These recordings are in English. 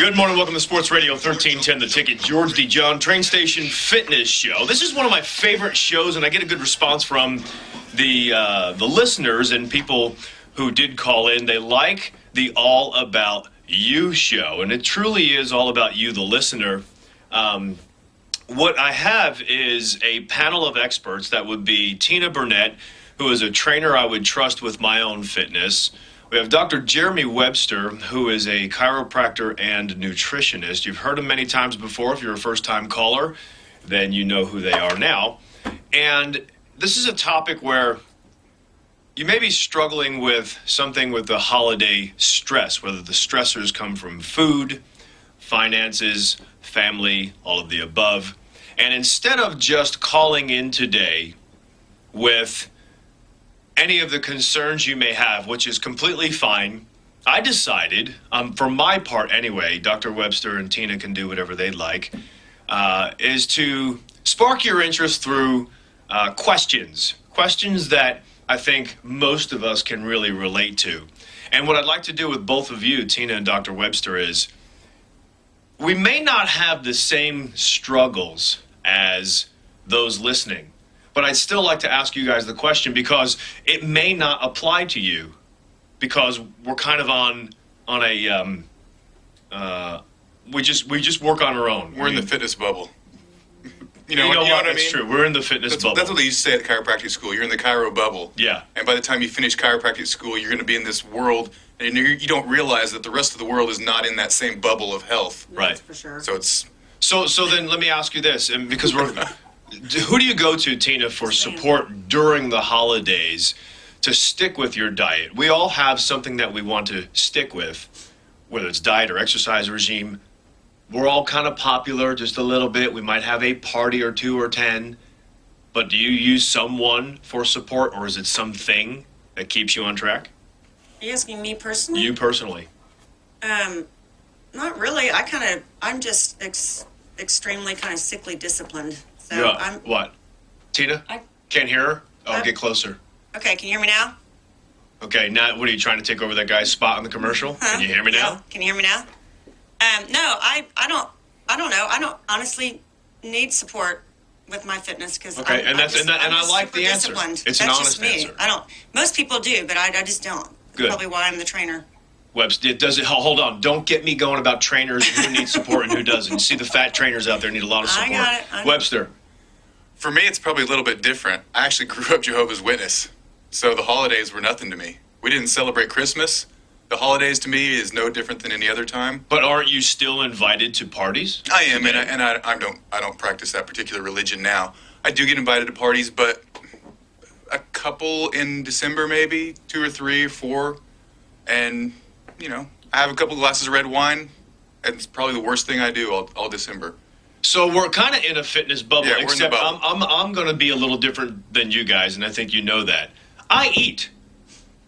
Good morning, welcome to Sports Radio 1310 The Ticket. George DeJohn, Train Station Fitness Show. This is one of my favorite shows, and I get a good response from the listeners and people who did call in. They like the All About You show, and it truly is all about you, the listener. What I have is a panel of experts that would be Tina Burnett, who is a trainer I would trust with my own fitness. We have Dr. Jeremy Webster, who is a chiropractor and nutritionist. You've heard him many times before. If you're a first-time caller, then you know who they are now. And this is a topic where you may be struggling with something with the holiday stress, whether the stressors come from food, finances, family, all of the above. And instead of just calling in today with any of the concerns you may have, which is completely fine, I decided, for my part anyway, Dr. Webster and Tina can do whatever they'd like, is to spark your interest through questions that I think most of us can really relate to. And what I'd like to do with both of you, Tina and Dr. Webster, is we may not have the same struggles as those listening, but I'd still like to ask you guys the question because it may not apply to you because we're kind of on a we just work on our own. We're in the fitness bubble. You know what I mean? It's true. We're in the fitness bubble. That's what they used to say at chiropractic school. You're in the chiro bubble. Yeah. And by the time you finish chiropractic school, you're going to be in this world, and you don't realize that the rest of the world is not in that same bubble of health. Right. For sure. So it's so then let me ask you this, and because we're who do you go to, Tina, for support during the holidays to stick with your diet? We all have something that we want to stick with, whether it's diet or exercise regime. We're all kind of popular just a little bit. We might have a party or 2 or 10, but do you use someone for support, or is it something that keeps you on track? Are you asking me personally? You personally. Not really. I'm just extremely kind of sickly disciplined. So Yeah. What? Tina? I- Can't hear her? Oh, get closer. Okay, can you hear me now? Okay, now what are you trying to take over that guy's spot in the commercial? Huh? Can you hear me now? No. Can you hear me now? No, I don't know. I don't honestly need support with my fitness because Okay, and I like the answer. Disciplined. It's That's an honest just me. answer. I don't. Most people do, but I just don't. Good. Probably why I'm the trainer. Webster, hold on. Don't get me going about trainers and who needs support and who doesn't. You see the fat trainers out there need a lot of support. I got it. Webster. for me, it's probably a little bit different. I actually grew up Jehovah's Witness, so the holidays were nothing to me. We didn't celebrate Christmas. The holidays to me is no different than any other time. But aren't you still invited to parties? I am, and I don't practice that particular religion now. I do get invited to parties, but a couple in December, maybe 2 or 3 or 4, and I have a couple glasses of red wine. And it's probably the worst thing I do all December. So we're kind of in a fitness bubble, Yeah, we're in the except bubble. I'm going to be a little different than you guys, and I think you know that. I eat,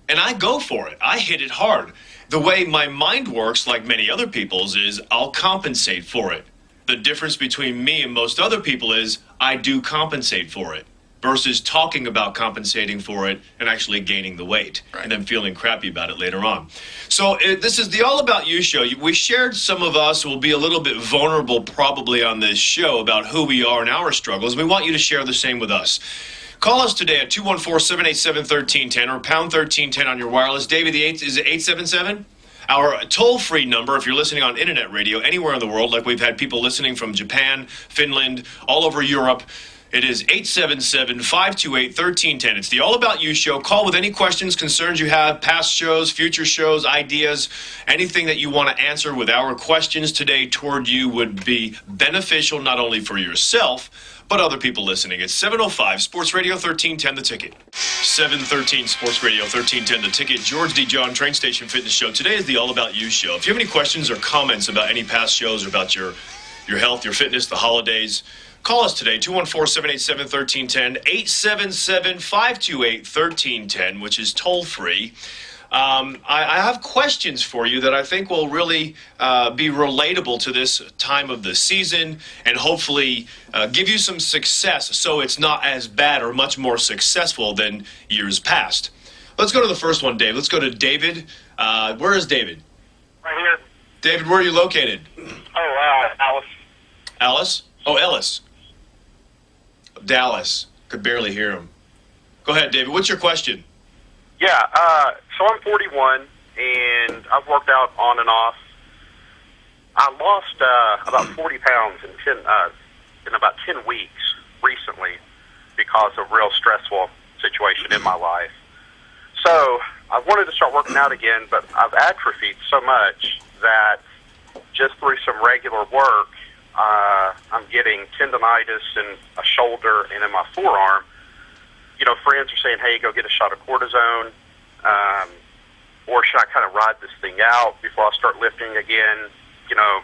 and I go for it. I hit it hard. The way my mind works, like many other people's, is I'll compensate for it. The difference between me and most other people is I do compensate for it versus talking about compensating for it and actually gaining the weight and then feeling crappy about it later on. So this is the All About You show. We shared, some of us will be a little bit vulnerable probably on this show about who we are and our struggles. We want you to share the same with us. Call us today at 214-787-1310 or pound 1310 on your wireless. David, is it 877? Our toll-free number, if you're listening on internet radio anywhere in the world, like we've had people listening from Japan, Finland, all over Europe, it is 877-528-1310. It's the All About You show. Call with any questions, concerns you have, past shows, future shows, ideas, anything that you want to answer with our questions today toward you would be beneficial not only for yourself, but other people listening. It's 705 Sports Radio 1310 The Ticket. 713 Sports Radio 1310 The Ticket. George DeJohn, Train Station Fitness Show. Today is the All About You show. If you have any questions or comments about any past shows or about your health, your fitness, the holidays, call us today, 214-787-1310, 877-528-1310, which is toll-free. I have questions for you that I think will really be relatable to this time of the season and hopefully give you some success so it's not as bad or much more successful than years past. Let's go to the first one, Dave. Let's go to David. Where is David? Right here. David, where are you located? Alice. Alice? Oh, Ellis. Dallas. Could barely hear him. Go ahead, David. What's your question? Yeah, so I'm 41, and I've worked out on and off. I lost about 40 pounds in about 10 weeks recently because of real stressful situation in my life. So I wanted to start working out again, but I've atrophied so much that just through some regular work, I'm getting tendonitis in a shoulder and in my forearm. You know, friends are saying, hey, go get a shot of cortisone, or should I kind of ride this thing out before I start lifting again? You know,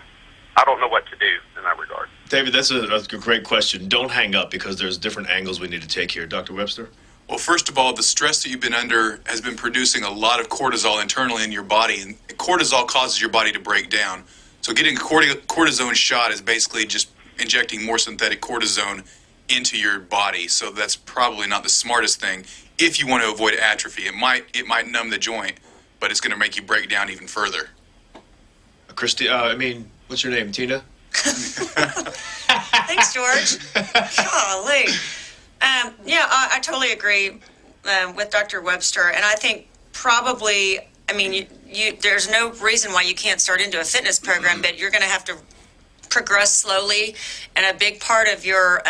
I don't know what to do in that regard. David, that's a great question. Don't hang up because there's different angles we need to take here. Dr. Webster? Well, first of all, the stress that you've been under has been producing a lot of cortisol internally in your body, and cortisol causes your body to break down. So getting a cortisone shot is basically just injecting more synthetic cortisone into your body. So that's probably not the smartest thing if you want to avoid atrophy. It might numb the joint, but it's going to make you break down even further. What's your name, Tina? Thanks, George. Golly. I totally agree with Dr. Webster, and I think probably, there's no reason why you can't start into a fitness program, but you're going to have to progress slowly, and a big part of your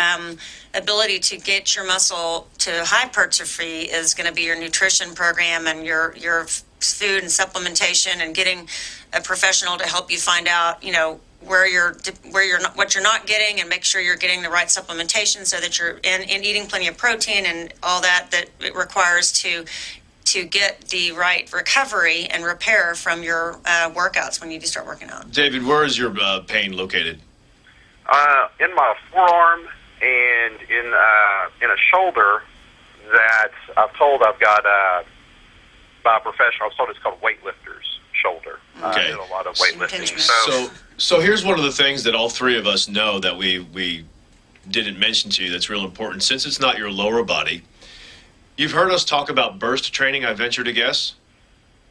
ability to get your muscle to hypertrophy is going to be your nutrition program and your food and supplementation, and getting a professional to help you find out, what you're not getting, and make sure you're getting the right supplementation so that you're in eating plenty of protein and all that it requires to get the right recovery and repair from your workouts when you do start working out. David, where is your pain located? In my forearm and in a shoulder that I've told I've got by a professional. I was told it's called weightlifter's shoulder. Okay. I did a lot of weightlifting. So here's one of the things that all three of us know that we didn't mention to you that's real important. Since it's not your lower body, you've heard us talk about burst training, I venture to guess?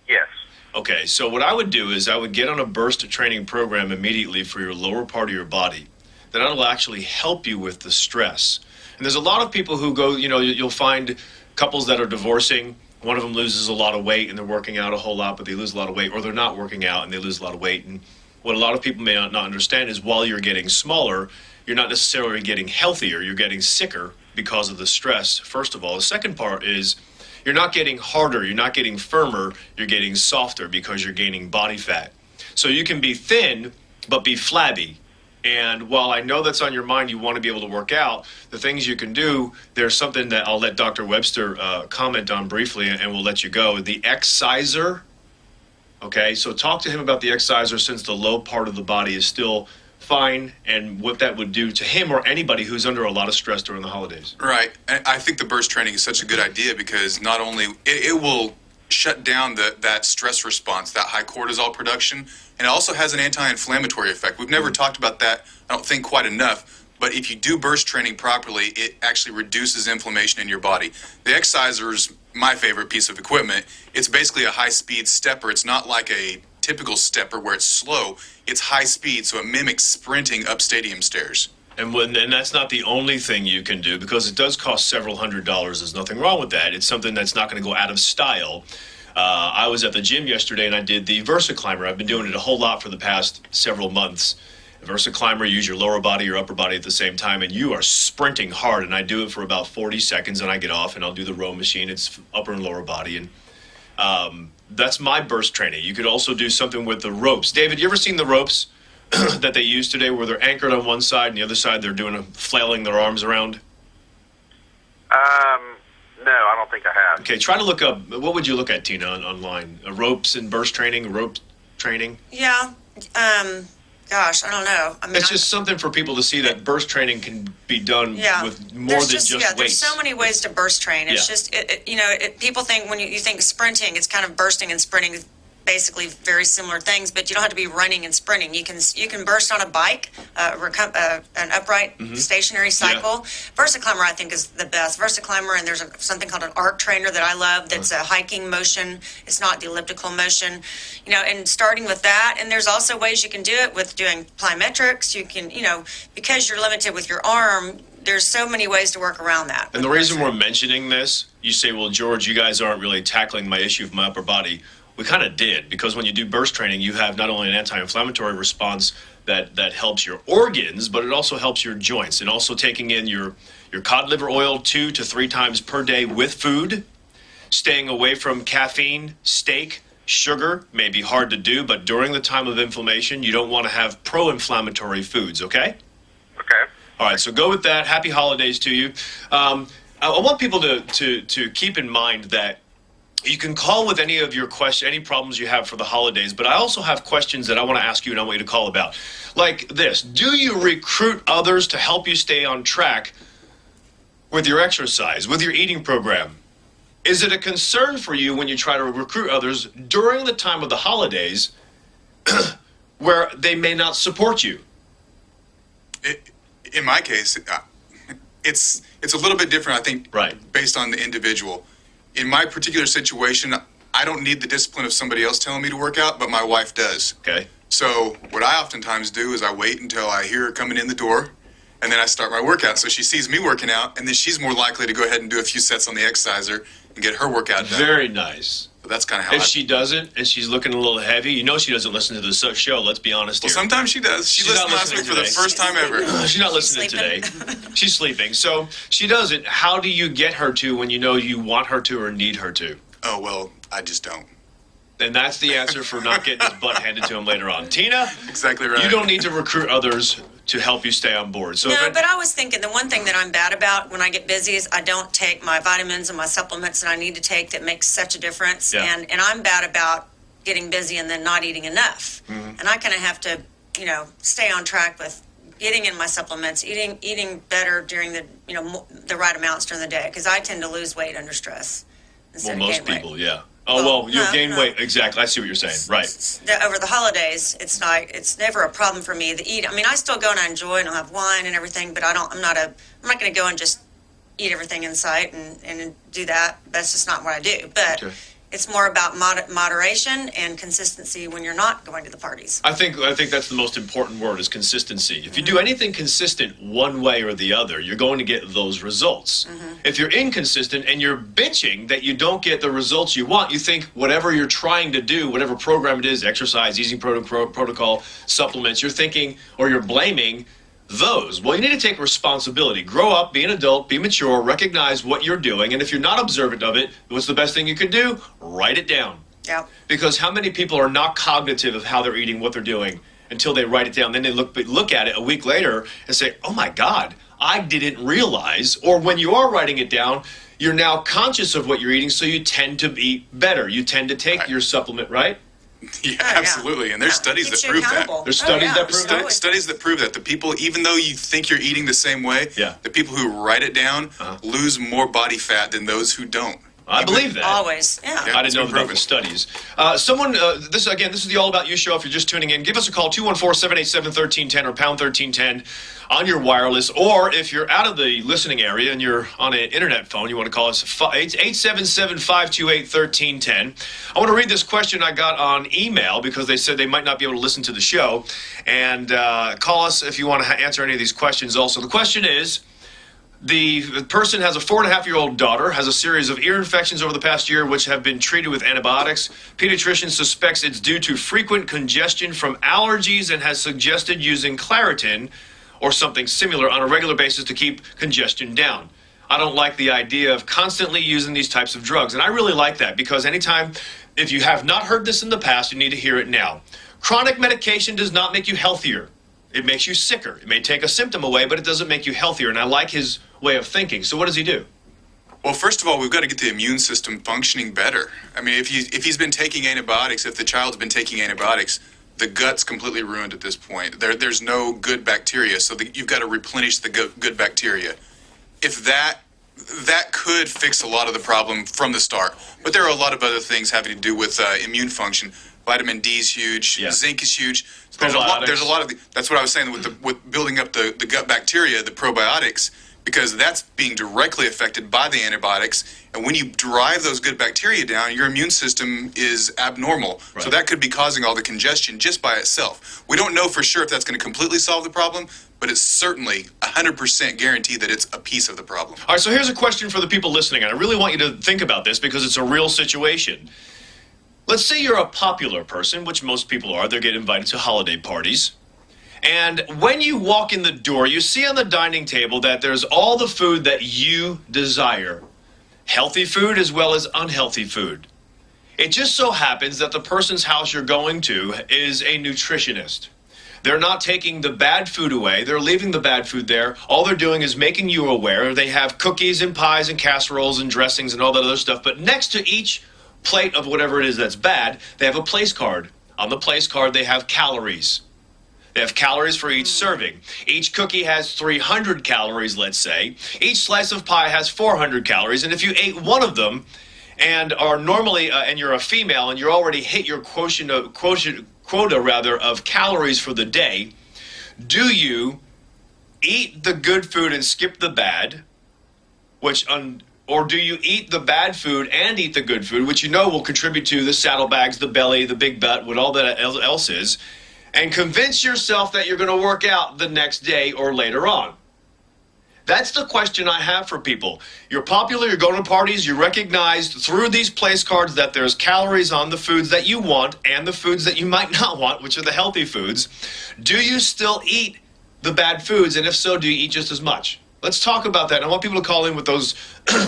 Yes. Okay, so what I would do is I would get on a burst training program immediately for your lower part of your body. That'll actually help you with the stress. And there's a lot of people who go, you'll find couples that are divorcing. One of them loses a lot of weight and they're working out a whole lot, but they lose a lot of weight, or they're not working out and they lose a lot of weight. And what a lot of people may not understand is while you're getting smaller, you're not necessarily getting healthier. You're getting sicker because of the stress, first of all. The second part is you're not getting harder. You're not getting firmer. You're getting softer because you're gaining body fat. So you can be thin, but be flabby. And while I know that's on your mind, you want to be able to work out, the things you can do, there's something that I'll let Dr. Webster comment on briefly, and we'll let you go. The Exciser. Okay, so talk to him about the Exciser, since the low part of the body is still fine, and what that would do to him or anybody who's under a lot of stress during the holidays. Right. And I think the burst training is such a good idea because not only it will shut down that stress response, that high cortisol production, and it also has an anti-inflammatory effect. We've never talked about that, I don't think, quite enough. But if you do burst training properly, it actually reduces inflammation in your body. The Exciser is my favorite piece of equipment. It's basically a high-speed stepper. It's not like a typical stepper where it's slow. It's high speed, so it mimics sprinting up stadium stairs. And that's not the only thing you can do, because it does cost several $100s. There's nothing wrong with that. It's something that's not going to go out of style. I was at the gym yesterday and I did the Versa Climber. I've been doing it a whole lot for the past several months. Versa Climber, use your lower body, your upper body at the same time, and you are sprinting hard. And I do it for about 40 seconds, and I get off, and I'll do the row machine. It's upper and lower body, and that's my burst training. You could also do something with the ropes. David, you ever seen the ropes that they use today, where they're anchored on one side and the other side they're flailing their arms around? No, I don't think I have. Okay, try to look up. What would you look at, Tina, online? Ropes and burst training, rope training? Yeah. Gosh, I don't know. It's just something for people to see that burst training can be done with more than just weights. There's so many ways to burst train. It's just, people think when you think sprinting, it's kind of bursting and sprinting basically very similar things, but you don't have to be running and sprinting. You can burst on a bike, an upright stationary cycle. VersaClimber I think is the best. VersaClimber, and there's something called an arc trainer that I love. That's a hiking motion. It's not the elliptical motion, and starting with that. And there's also ways you can do it with doing plyometrics. You can, because you're limited with your arm, there's so many ways to work around that. And the reason we're mentioning this, you say, well, George, you guys aren't really tackling my issue of my upper body. We kind of did, because when you do burst training, you have not only an anti-inflammatory response that helps your organs, but it also helps your joints. And also taking in your cod liver oil 2 to 3 times per day with food, staying away from caffeine, steak, sugar may be hard to do, but during the time of inflammation, you don't want to have pro-inflammatory foods, okay? Okay. All right, so go with that. Happy holidays to you. I want people to keep in mind that you can call with any of your any problems you have for the holidays, but I also have questions that I want to ask you and I want you to call about. Like this: do you recruit others to help you stay on track with your exercise, with your eating program? Is it a concern for you when you try to recruit others during the time of the holidays where they may not support you? In my case, it's a little bit different, I think, Right. based on the individual. In my particular situation, I don't need the discipline of somebody else telling me to work out, but my wife does. Okay. So what I oftentimes do is I wait until I hear her coming in the door, and then I start my workout. So she sees me working out, and then she's more likely to go ahead and do a few sets on the exerciser and get her workout done. Very nice. So that's kind of how If she doesn't, and she's looking a little heavy, she doesn't listen to the show. Let's be honest Well, here. sometimes she does. She She's not listened last week listening for the today. first time ever. She's not listening today. She's sleeping. So she doesn't. How do you get her to when you want her to or need her to? Oh, well, I just don't. And that's the answer for not getting his butt handed to him later on. Tina, Exactly right. you don't need to recruit others to help you stay on board. So No, but I was thinking the one thing that I'm bad about when I get busy is I don't take my vitamins and my supplements that I need to take that makes such a difference. Yeah. And I'm bad about getting busy and then not eating enough. And I kind of have to, stay on track with getting in my supplements, eating better during the, the right amounts during the day, because I tend to lose weight under stress. well, instead of most gain weight. people, yeah. Oh, well, you'll no, gain no. weight. Exactly. I see what you're saying. Right. Over the holidays, it's never a problem for me to eat. I mean, I still go and I enjoy and I'll have wine and everything, but I'm not going to go and just eat everything in sight and do that. That's just not what I do. But Okay. it's more about moderation and consistency when you're not going to the parties. I think that's the most important word is consistency. If you do anything consistent one way or the other, you're going to get those results. If you're inconsistent and you're bitching that you don't get the results you want, you think whatever you're trying to do, whatever program it is, exercise, eating protocol, supplements, you're thinking or you're blaming those. Well, you need to take responsibility. Grow up, be an adult, be mature, recognize what you're doing, and if you're not observant of it, what's the best thing you can do? Write it down. Yeah. Because how many people are not cognitive of how they're eating, what they're doing, until they write it down. Then they look at it a week later and say, oh my God, I didn't realize. Or when you are writing it down, you're now conscious of what you're eating, so you tend to eat better. You tend to take your supplement, right? Yeah, yeah. absolutely. And there's studies Keeps that you prove that. accountable. There's studies yeah. that prove that? Studies that prove that the people, even though you think you're eating the same way, Yeah. the people who write it down lose more body fat than those who don't. I believe that. Always. Yeah. Yeah. I didn't know It's about proven. the studies. This is the All About You show. If you're just tuning in, give us a call, 214-787-1310 or pound 1310 on your wireless. Or if you're out of the listening area and you're on an internet phone, you want to call us 877-528-1310. I want to read this question I got on email because they said they might not be able to listen to the show. And call us if you want to answer any of these questions also. The question is, the person has a 4.5-year-old daughter, has a series of ear infections over the past year, which have been treated with antibiotics. Pediatrician suspects it's due to frequent congestion from allergies and has suggested using Claritin or something similar on a regular basis to keep congestion down. I don't like the idea of constantly using these types of drugs. And I really like that because anytime, if you have not heard this in the past, you need to hear it now. Chronic medication does not make you healthier. It makes you sicker. It may take a symptom away, but it doesn't make you healthier. And I like his way of thinking. So what does he do? Well, first of all, we've got to get the immune system functioning better. I mean, if he's been taking antibiotics, if the child's been taking antibiotics, the gut's completely ruined at this point. There's no good bacteria, so you've got to replenish the good bacteria. If that could fix a lot of the problem from the start. But there are a lot of other things having to do with immune function, Vitamin D is huge. Yeah. Zinc is huge. So Probiotics. there's a lot of that's what I was saying with building up the gut bacteria, the probiotics, because that's being directly affected by the antibiotics. And when you drive those good bacteria down, your immune system is abnormal. Right. So that could be causing all the congestion just by itself. We don't know for sure if that's going to completely solve the problem, but it's certainly 100% guaranteed that it's a piece of the problem. All right, so here's a question for the people listening, and I really want you to think about this because it's a real situation. Let's say you're a popular person, which most people are. They get invited to holiday parties. And when you walk in the door, you see on the dining table that there's all the food that you desire. Healthy food as well as unhealthy food. It just so happens that the person's house you're going to is a nutritionist. They're not taking the bad food away. They're leaving the bad food there. All they're doing is making you aware. They have cookies and pies and casseroles and dressings and all that other stuff. But next to each plate of whatever it is that's bad, they have a place card. On the place card, they have calories. They have calories for each serving. Each cookie has 300 calories, let's say. Each slice of pie has 400 calories. And if you ate one of them and are normally, and you're a female and you already hit your quota of calories for the day, do you eat the good food and skip the bad, or do you eat the bad food and eat the good food, which you know will contribute to the saddlebags, the belly, the big butt, what all that else is, and convince yourself that you're going to work out the next day or later on? That's the question I have for people. You're popular, you're going to parties, you recognize through these place cards that there's calories on the foods that you want and the foods that you might not want, which are the healthy foods. Do you still eat the bad foods? And if so, do you eat just as much? Let's talk about that. And I want people to call in with those,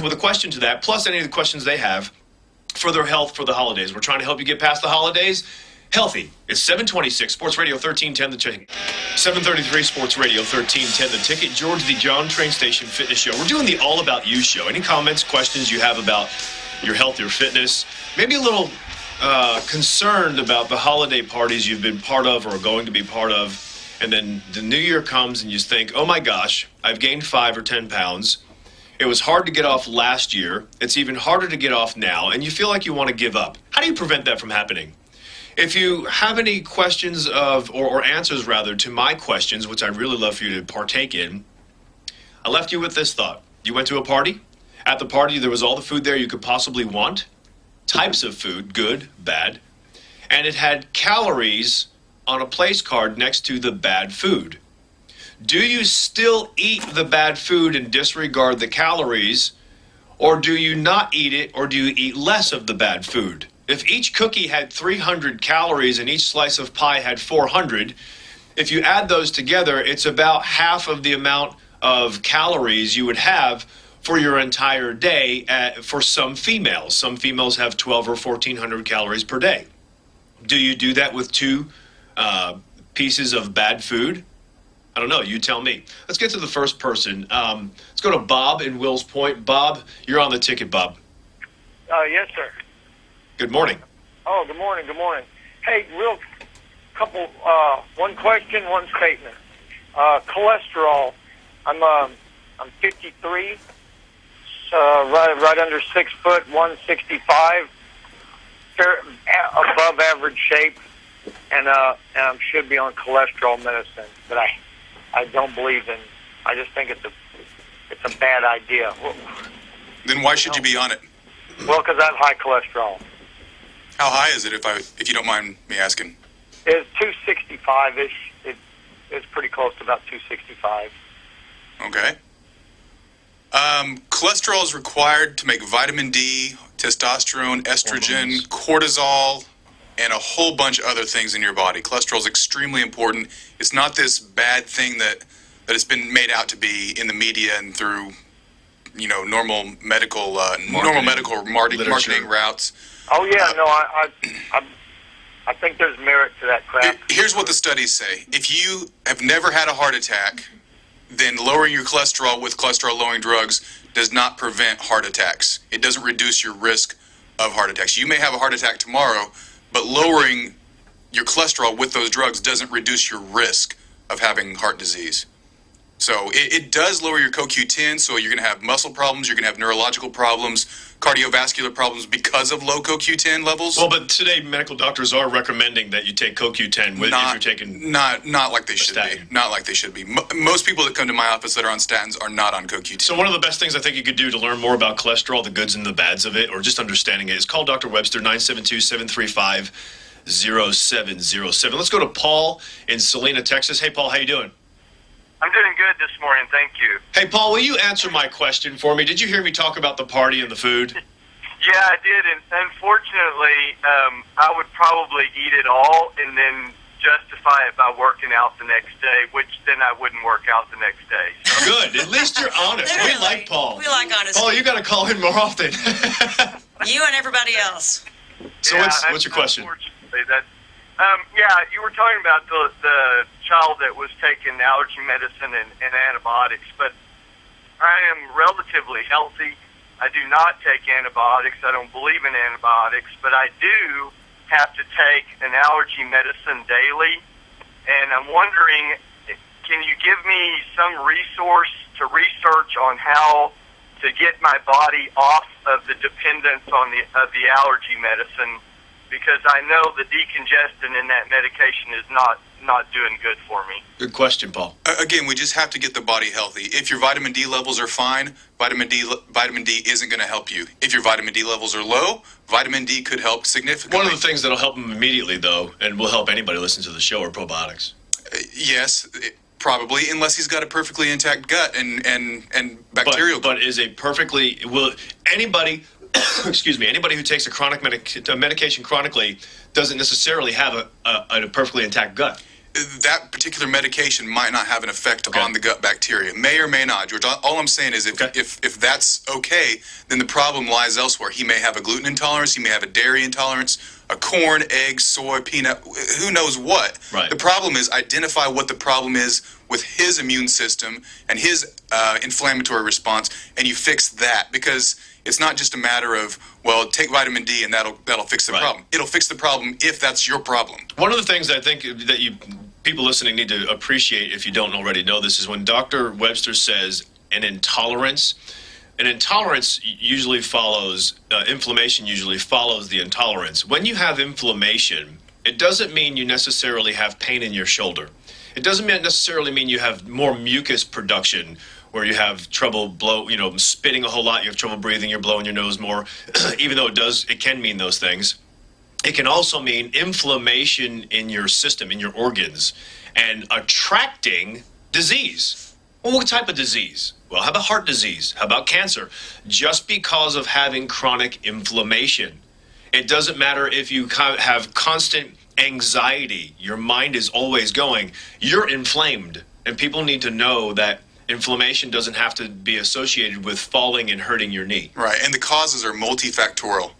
with a question to that, plus any of the questions they have for their health for the holidays. We're trying to help you get past the holidays healthy. It's 726 Sports Radio 1310 The Ticket. 733 Sports Radio 1310 The Ticket. George DeJohn Train Station Fitness Show. We're doing the All About You show. Any comments, questions you have about your health, your fitness? Maybe a little concerned about the holiday parties you've been part of or are going to be part of. And then the new year comes and you think, oh my gosh, I've gained 5 or 10 pounds. It was hard to get off last year. It's even harder to get off now. And you feel like you want to give up. How do you prevent that from happening? If you have any questions or answers rather to my questions, which I'd really love for you to partake in, I left you with this thought. You went to a party. At the party, there was all the food there you could possibly want. Types of food, good, bad. And it had calories on a place card next to the bad food. Do you still eat the bad food and disregard the calories, or do you not eat it, or do you eat less of the bad food? If each cookie had 300 calories and each slice of pie had 400, if you add those together, it's about half of the amount of calories you would have for your entire day for some females. Some females have 12 or 1,400 calories per day. Do you do that with 2 pieces of bad food? I don't know. You tell me. Let's get to the first person. Let's go to Bob in Wills Point. Bob, you're on the ticket, Bob. Yes, sir. Good morning. Oh, good morning. Good morning. Hey, real couple. One question, one statement. Cholesterol. I'm 53. Right under 6 foot, 165. Above average shape, and I should be on cholesterol medicine, but I don't believe in. I just think it's a bad idea. Then why should you be on it? Well, because I have high cholesterol. How high is it, if you don't mind me asking? It's 265-ish. It's pretty close to about 265. Okay. Cholesterol is required to make vitamin D, testosterone, estrogen, cortisol, and a whole bunch of other things in your body. Cholesterol is extremely important. It's not this bad thing that it's been made out to be in the media and through, normal medical marketing routes. Oh yeah, no, I think there's merit to that crap. Here's what the studies say: if you have never had a heart attack, then lowering your cholesterol with cholesterol-lowering drugs does not prevent heart attacks. It doesn't reduce your risk of heart attacks. You may have a heart attack tomorrow, but lowering your cholesterol with those drugs doesn't reduce your risk of having heart disease. So it does lower your CoQ10, so you're going to have muscle problems, you're going to have neurological problems, cardiovascular problems because of low CoQ10 levels. Well, but today medical doctors are recommending that you take CoQ10 if you're taking not like they should statin. be. Not like they should be. Most people that come to my office that are on statins are not on CoQ10. So one of the best things I think you could do to learn more about cholesterol, the goods and the bads of it, or just understanding it, is call Dr. Webster, 972-735-0707. Let's go to Paul in Salina, Texas. Hey, Paul, how you doing? I'm doing good this morning, thank you. Hey, Paul, will you answer my question for me? Did you hear me talk about the party and the food? Yeah, I did, and unfortunately, I would probably eat it all and then justify it by working out the next day, which then I wouldn't work out the next day. So. Good. At least you're honest. We like Paul. We like honesty. Paul, you got to call in more often. You and everybody else. So Yeah, what's your question? Unfortunately, you were talking about the child that was taking allergy medicine and antibiotics, but I am relatively healthy. I do not take antibiotics. I don't believe in antibiotics, but I do have to take an allergy medicine daily, and I'm wondering, can you give me some resource to research on how to get my body off of the dependence on the allergy medicine? Because I know the decongestant in that medication is not doing good for me. Good question, Paul. Again, we just have to get the body healthy. If your vitamin D levels are fine, vitamin D isn't going to help you. If your vitamin D levels are low, vitamin D could help significantly. One of the things that'll help him immediately, though, and will help anybody listen to the show, are probiotics. Yes, probably, unless he's got a perfectly intact gut and bacterial. But is a perfectly anybody excuse me, anybody who takes a chronic medication chronically doesn't necessarily have a perfectly intact gut. That particular medication might not have an effect on the gut bacteria. May or may not, George. All I'm saying is if that's okay, then the problem lies elsewhere. He may have a gluten intolerance. He may have a dairy intolerance, a corn, egg, soy, peanut, who knows what. Right. The problem is identify what the problem is with his immune system and his inflammatory response, and you fix that, because it's not just a matter of, well, take vitamin D and that'll fix the problem. It'll fix the problem if that's your problem. One of the things I think that people listening need to appreciate, if you don't already know this, is when Dr. Webster says an intolerance usually follows, inflammation usually follows the intolerance. When you have inflammation, it doesn't mean you necessarily have pain in your shoulder. It doesn't necessarily mean you have more mucus production, where you have trouble spitting a whole lot, you have trouble breathing, you're blowing your nose more, even though it can mean those things. It can also mean inflammation in your system, in your organs, and attracting disease. Well, what type of disease? Well, how about heart disease? How about cancer? Just because of having chronic inflammation. It doesn't matter if you have constant anxiety, your mind is always going, you're inflamed. And people need to know that inflammation doesn't have to be associated with falling and hurting your knee. Right, and the causes are multifactorial.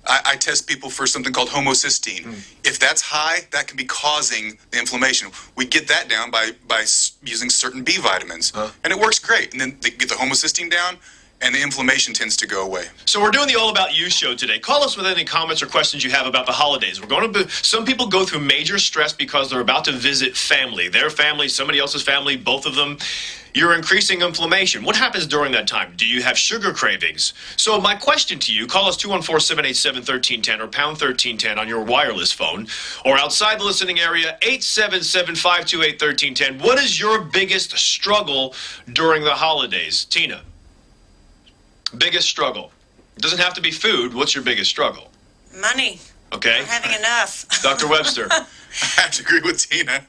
I test people for something called homocysteine. If that's high, that can be causing the inflammation. We get that down by using certain B vitamins, and it works great. And then they get the homocysteine down, and the inflammation tends to go away. So we're doing the All About You show today. Call us with any comments or questions you have about the holidays. Some people go through major stress because they're about to visit family. Their family, somebody else's family, both of them. You're increasing inflammation. What happens during that time? Do you have sugar cravings? So my question to you, call us 214-787-1310 or pound 1310 on your wireless phone, or outside the listening area, 877-528-1310. What is your biggest struggle during the holidays? Tina. Biggest struggle. It doesn't have to be food. What's your biggest struggle? Money. Okay. Not having enough. Dr. Webster. I have to agree with Tina.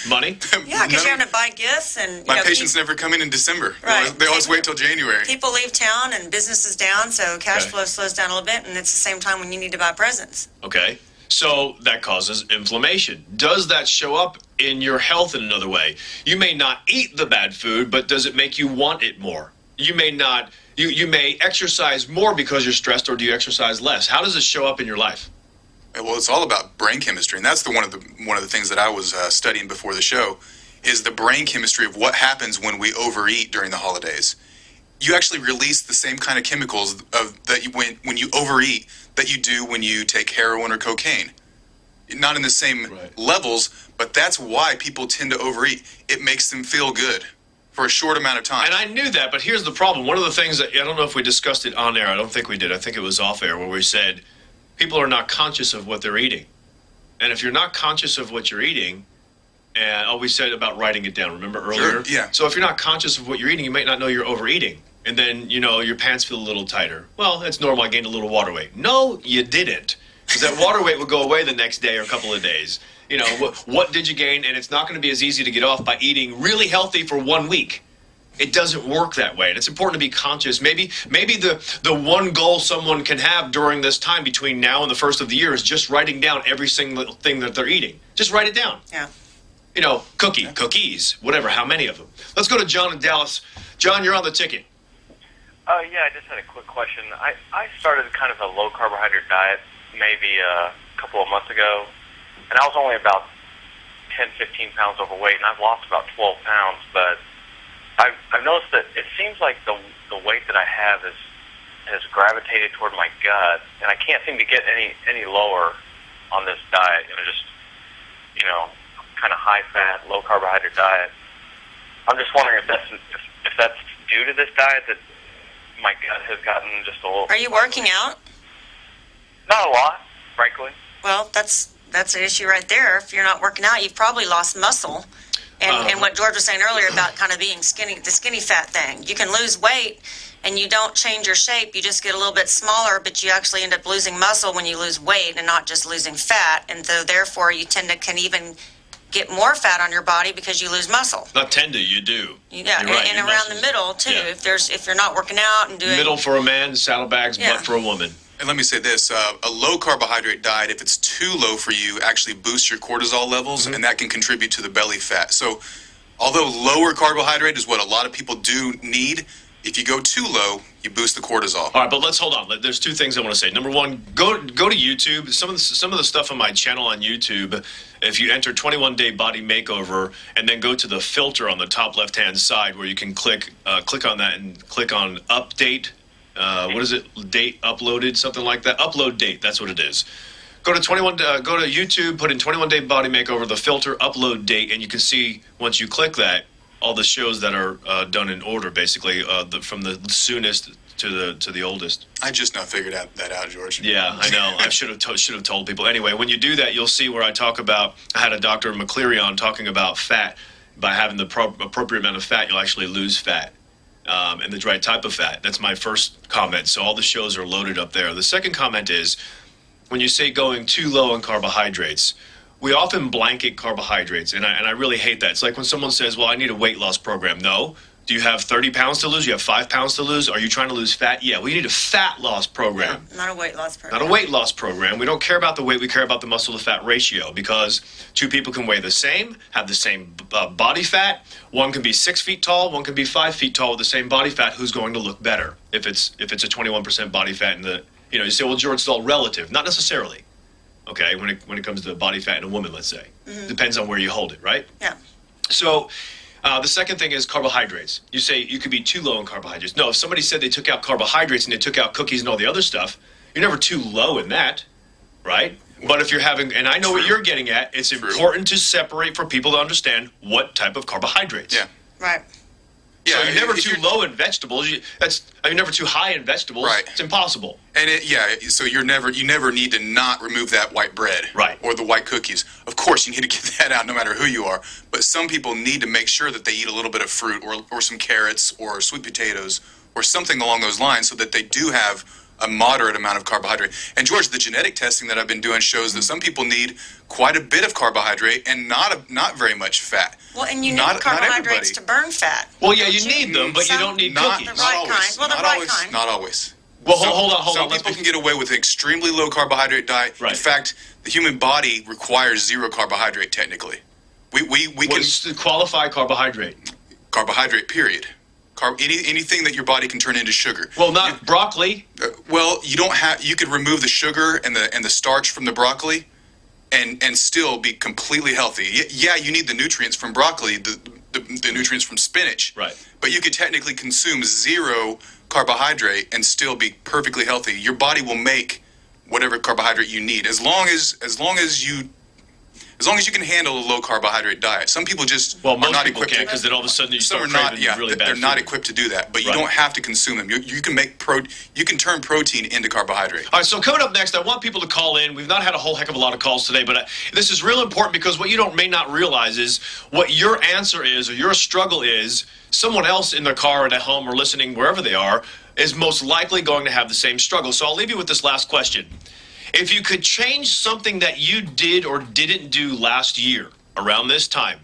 Money? Yeah, because you're having to buy gifts and my patients never come in December. Right. They always wait till January. People leave town and business is down, so cash flow slows down a little bit, and it's the same time when you need to buy presents. Okay. So that causes inflammation. Does that show up in your health in another way? You may not eat the bad food, but does it make you want it more? You may not. You may exercise more because you're stressed, or do you exercise less? How does it show up in your life? Well, it's all about brain chemistry, and that's one of the things that I was studying before the show, is the brain chemistry of what happens when we overeat during the holidays. You actually release the same kind of chemicals when you overeat that you do when you take heroin or cocaine. Not in the same levels, but that's why people tend to overeat. It makes them feel good. for a short amount of time. And I knew that, but here's the problem. One of the things that, I don't know if we discussed it on air. I don't think we did. I think it was off air where we said people are not conscious of what they're eating. And if you're not conscious of what you're eating, and we said about writing it down, remember earlier? Sure, yeah. So if you're not conscious of what you're eating, you might not know you're overeating. And then, your pants feel a little tighter. Well, that's normal. I gained a little water weight. No, you didn't. Because that water weight will go away the next day or a couple of days. What did you gain? And it's not going to be as easy to get off by eating really healthy for 1 week. It doesn't work that way. And it's important to be conscious. Maybe the one goal someone can have during this time between now and the first of the year is just writing down every single thing that they're eating. Just write it down. Yeah. Cookies, whatever, how many of them. Let's go to John in Dallas. John, you're on the ticket. Yeah, I just had a quick question. I started kind of a low-carbohydrate diet maybe a couple of months ago, and I was only about 10, 15 pounds overweight, and I've lost about 12 pounds, but I've noticed that it seems like the weight that I have has gravitated toward my gut, and I can't seem to get any lower on this diet, just, kind of high-fat, low-carbohydrate diet. I'm just wondering if that's due to this diet that my gut has gotten just a little... Are you working out? Not a lot, frankly. Well, that's the issue right there. If you're not working out, you've probably lost muscle. And what George was saying earlier about kind of being skinny, the skinny fat thing. You can lose weight and you don't change your shape. You just get a little bit smaller, but you actually end up losing muscle when you lose weight and not just losing fat. And so therefore you can even get more fat on your body because you lose muscle. Not tend to, you do. Yeah, You're right, and your around muscles. the middle too. Yeah. If you're not working out and doing Middle for a man, saddlebags, Yeah. butt for a woman. And let me say this, a low-carbohydrate diet, if it's too low for you, actually boosts your cortisol levels, and that can contribute to the belly fat. So although lower carbohydrate is what a lot of people do need, if you go too low, you boost the cortisol. All right, but let's hold on. There's two things I want to say. Number one, go to YouTube. Some of the stuff on my channel on YouTube, if you enter 21-day body makeover and then go to the filter on the top left-hand side where you can click on that and click on update. What is it? Date uploaded, something like that. Upload date. That's what it is. Go to YouTube, put in 21-day body makeover, the filter, upload date, and you can see once you click that, all the shows that are done in order, basically, from the soonest to the oldest. I just now figured that out, George. Yeah, I know. I should have told people. Anyway, when you do that, you'll see where I talk about. I had a Dr. McCleary on talking about fat. By having the appropriate amount of fat, you'll actually lose fat, and the right type of fat. That's my first comment. So all the shows are loaded up there. The second comment is when you say going too low on carbohydrates. We often blanket carbohydrates, and I really hate that. It's like when someone says, well, I need a weight loss program. No. Do you have 30 pounds to lose? You have 5 pounds to lose? Are you trying to lose fat? Yeah, we need a fat loss program. not a weight loss program. Not a weight loss program. We don't care about the weight. We care about the muscle to fat ratio because two people can weigh the same, have the same body fat. One can be 6 feet tall. One can be 5 feet tall with the same body fat. Who's going to look better if it's a 21% body fat? You say, well, George, it's all relative. Not necessarily. Okay, when it comes to body fat in a woman, let's say. Depends on where you hold it, right? Yeah. So the second thing is carbohydrates. You say you could be too low in carbohydrates. No, if somebody said they took out carbohydrates and they took out cookies and all the other stuff, you're never too low in that, right? But if you're having, and I know what you're getting at, it's important to separate for people to understand what type of carbohydrates. Yeah. Right. Yeah, So you're never if too low in vegetables. You're never too high in vegetables. Right. It's impossible. And so you never need to not remove that white bread, Right. or the white cookies. Of course, you need to get that out no matter who you are. But some people need to make sure that they eat a little bit of fruit or some carrots or sweet potatoes or something along those lines, so that they do have a moderate amount of carbohydrate. And George, the genetic testing that I've been doing shows that some people need quite a bit of carbohydrate and not very much fat. Well, and you need Not carbohydrates everybody. to burn fat. Well, yeah, don't you need them, but you don't need Not, cookies. The not right always. kind. Well, the not right always. kind. Not always. Well, hold on. Some Let's people can get away with an extremely low carbohydrate diet. Right. In fact, the human body requires 0 carbohydrate technically. We can What's the qualified carbohydrate? carbohydrate, period. Anything that your body can turn into sugar. Well, not broccoli. Well, you could remove the sugar and the starch from the broccoli and still be completely healthy. Yeah, you need the nutrients from broccoli, the nutrients from spinach. Right. But you could technically consume 0 carbohydrate and still be perfectly healthy. Your body will make whatever carbohydrate you need as long as As long as you can handle a low carbohydrate diet. Some people just Well, are most not people equipped can't, to. because then all of a sudden you Some start are not. craving Yeah, really bad they're not food. equipped to do that. But you Right. don't have to consume them. You can make you can turn protein into carbohydrate. All right, so coming up next, I want people to call in. We've not had a whole heck of a lot of calls today, but this is real important, because what you may not realize is what your answer is, or your struggle is, someone else in their car or at home or listening wherever they are is most likely going to have the same struggle. So I'll leave you with this last question. If you could change something that you did or didn't do last year around this time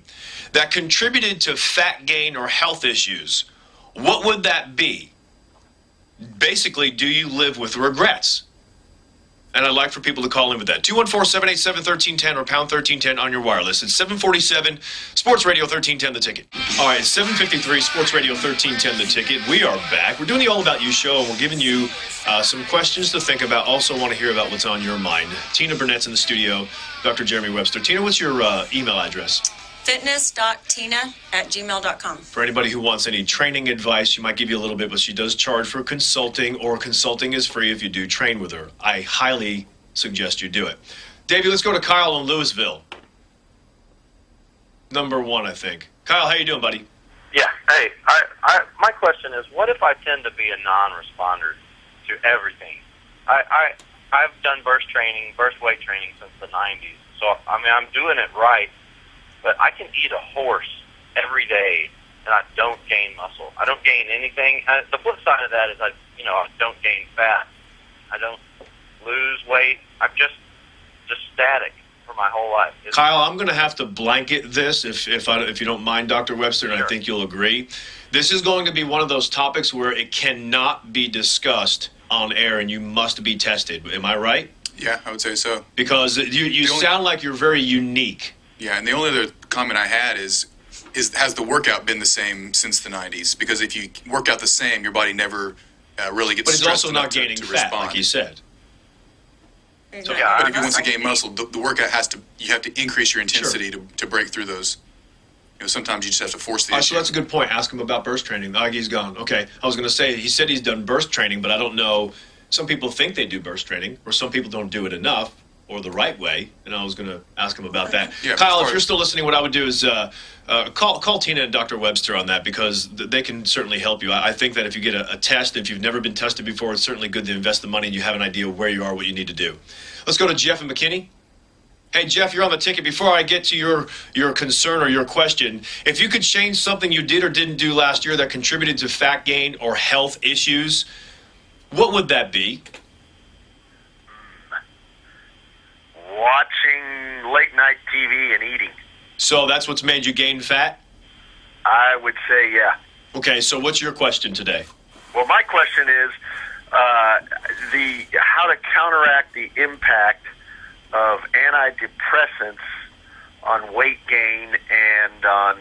that contributed to fat gain or health issues, what would that be? Basically, do you live with regrets? And I'd like for people to call in with that. 214-787-1310 or pound 1310 on your wireless. It's 747 Sports Radio 1310 The Ticket. All right, 753 Sports Radio 1310 The Ticket. We are back. We're doing the All About You show, and we're giving you some questions to think about. Also want to hear about what's on your mind. Tina Burnett's in the studio. Dr. Jeremy Webster. Tina, what's your email address? fitness.tina@gmail.com. For anybody who wants any training advice, she might give you a little bit, but she does charge for consulting, or consulting is free if you do train with her. I highly suggest you do it. Davey, let's go to Kyle in Louisville. Number one, I think. Kyle, how you doing, buddy? Yeah. Hey, my question is, what if I tend to be a non-responder to everything? I've done burst weight training since the 90s. So, I mean, I'm doing it right, but I can eat a horse every day and I don't gain muscle. I don't gain anything. The flip side of that is I don't gain fat. I don't lose weight. I'm just static for my whole life. Kyle, I'm going to have to blanket this if you don't mind, Dr. Webster, and Sure. I think you'll agree. This is going to be one of those topics where it cannot be discussed on air, and you must be tested. Am I right? Yeah, I would say so. Because you sound like you're very unique. Yeah, and the only other comment I had is has the workout been the same since the 90s? Because if you work out the same, your body never really gets But it's stressed also enough not gaining to fat, respond. like you said. Exactly. Yeah, But if you want to gain muscle, the workout you have to increase your intensity to break through those. Sometimes you just have to force the So issue. that's a good point. Ask him about burst training. He's gone. Okay. I was going to say, he said he's done burst training, but I don't know. Some people think they do burst training, or some people don't do it enough or the right way, and I was going to ask him about that. Yeah, Kyle, of if course. you're still listening, what I would do is call Tina and Dr. Webster on that, because they can certainly help you. I think that if you get a test, if you've never been tested before, it's certainly good to invest the money and you have an idea of where you are, what you need to do. Let's go to Jeff in McKinney. Hey, Jeff, you're on the ticket. Before I get to your concern or your question, if you could change something you did or didn't do last year that contributed to fat gain or health issues, what would that be? Watching late night TV and eating. So that's what's made you gain fat? I would say, yeah. Okay, so what's your question today? Well, my question is how to counteract the impact of antidepressants on weight gain and on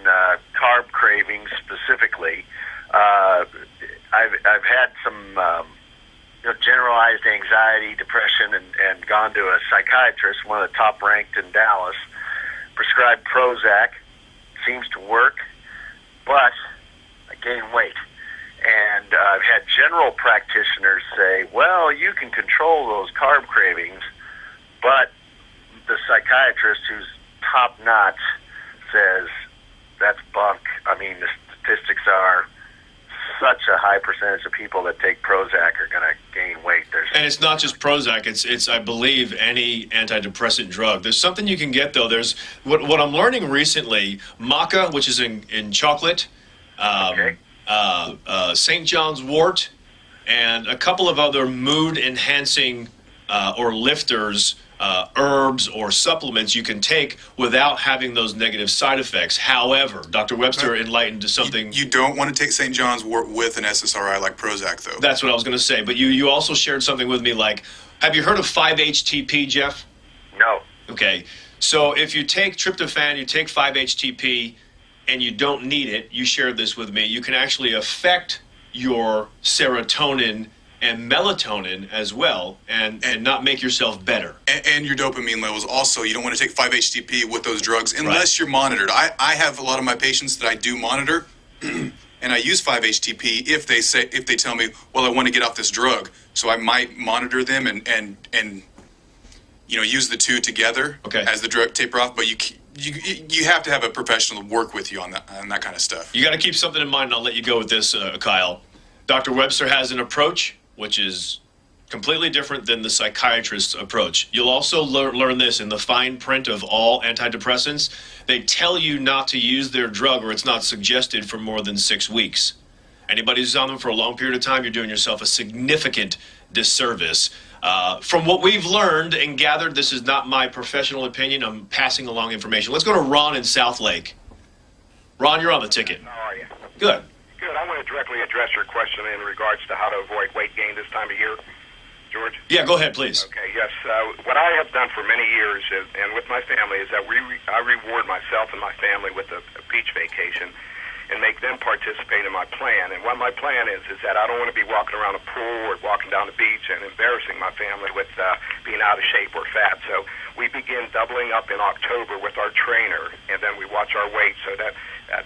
carb cravings specifically. I've had some generalized anxiety, depression, and gone to a psychiatrist, one of the top ranked in Dallas, prescribed Prozac. Seems to work, but I gain weight. And I've had general practitioners say, well, you can control those carb cravings, but the psychiatrist, who's top notch, says that's bunk. I mean, the statistics are such a high percentage of people that take Prozac are going to gain weight. And it's not just Prozac. It's I believe any antidepressant drug. There's something you can get though. There's what I'm learning recently. Maca, which is in chocolate. Okay. St. John's wort, and a couple of other mood-enhancing or lifters, herbs or supplements you can take without having those negative side effects. However, Dr. Webster enlightened to something. You don't want to take St. John's wort with an SSRI like Prozac, though. That's what I was going to say. But you also shared something with me like, have you heard of 5-HTP, Jeff? No. Okay. So if you take tryptophan, you take 5-HTP, and you don't need it, you shared this with me, you can actually affect your serotonin and melatonin as well, and not make yourself better. And your dopamine levels also. You don't want to take 5-HTP with those drugs unless you're monitored. I have a lot of my patients that I do monitor, and I use 5-HTP if they tell me, well, I want to get off this drug. So I might monitor them and use the two together as the drug taper off, but you have to have a professional work with you on that kind of stuff. You got to keep something in mind, and I'll let you go with this, Kyle. Dr. Webster has an approach which is completely different than the psychiatrist's approach. You'll also learn this in the fine print of all antidepressants. They tell you not to use their drug, or it's not suggested, for more than 6 weeks. Anybody who's on them for a long period of time, you're doing yourself a significant disservice. From what we've learned and gathered, this is not my professional opinion. I'm passing along information. Let's go to Ron in South Lake. Ron, you're on the ticket. How are you? Good. Good. I want to directly address your question in regards to how to avoid weight gain this time of year, George. Yeah, go ahead, please. Okay, yes. What I have done for many years and with my family is that I reward myself and my family with a beach vacation and make them participate in my plan. And what my plan is that I don't want to be walking around a pool or walking down the beach and embarrassing my family with being out of shape or fat. So we begin doubling up in October with our trainer, and then we watch our weight so that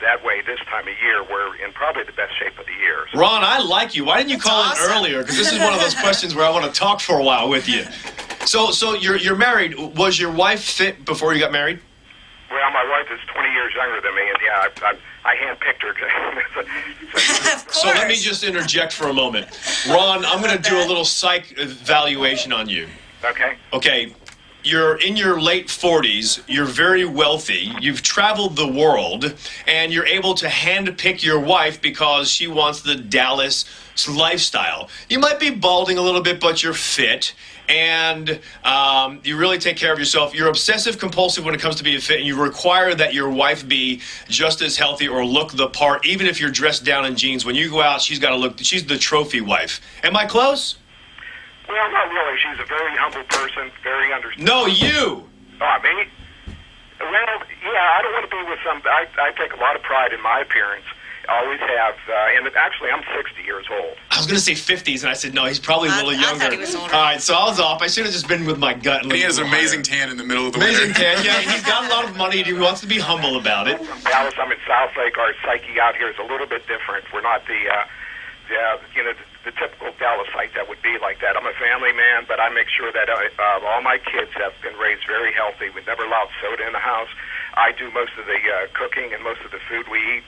that way this time of year we're in probably the best shape of the year. So, Ron, I like you. Why didn't you call in earlier? Because this is one of those questions where I want to talk for a while with you. So you're married. Was your wife fit before you got married? Well, my wife is 20 years younger than me, and yeah, I handpicked her. So let me just interject for a moment. Ron, I'm going to do a little psych evaluation on you. Okay. Okay. You're in your late 40s, you're very wealthy, you've traveled the world, and you're able to handpick your wife because she wants the Dallas lifestyle. You might be balding a little bit, but you're fit, and you really take care of yourself. You're obsessive compulsive when it comes to being fit, and you require that your wife be just as healthy or look the part, even if you're dressed down in jeans. When you go out, she's got to look, she's the trophy wife. Am I close? Well, not really. She's a very humble person, very understanding. No, you! Oh, me? Well, yeah, I don't want to be with some... I take a lot of pride in my appearance. I always have. And actually, I'm 60 years old. I was going to say 50s, and I said, no, he's probably a little younger. I thought he was older. All right, so I was off. I should have just been with my gut. And he has an amazing tan in the middle of the Amazing winter. tan, yeah. He's got a lot of money, and he wants to be humble about it. From Dallas, I'm in South Lake. Our psyche out here is a little bit different. We're not the typical Dallasite that would be like that. I'm a family man, but I make sure that all my kids have been raised very healthy. We've never allowed soda in the house. I do most of the cooking, and most of the food we eat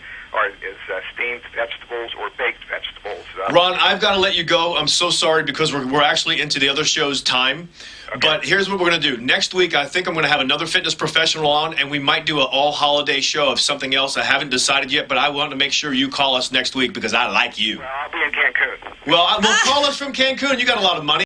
is steamed vegetables or baked vegetables. Ron, I've got to let you go. I'm so sorry because we're actually into the other show's time. Okay. But here's what we're going to do. Next week, I think I'm going to have another fitness professional on, and we might do an all-holiday show of something else. I haven't decided yet, but I want to make sure you call us next week because I like you. Well, I'll be in Cancun. Well, we'll call us from Cancun. You got a lot of money.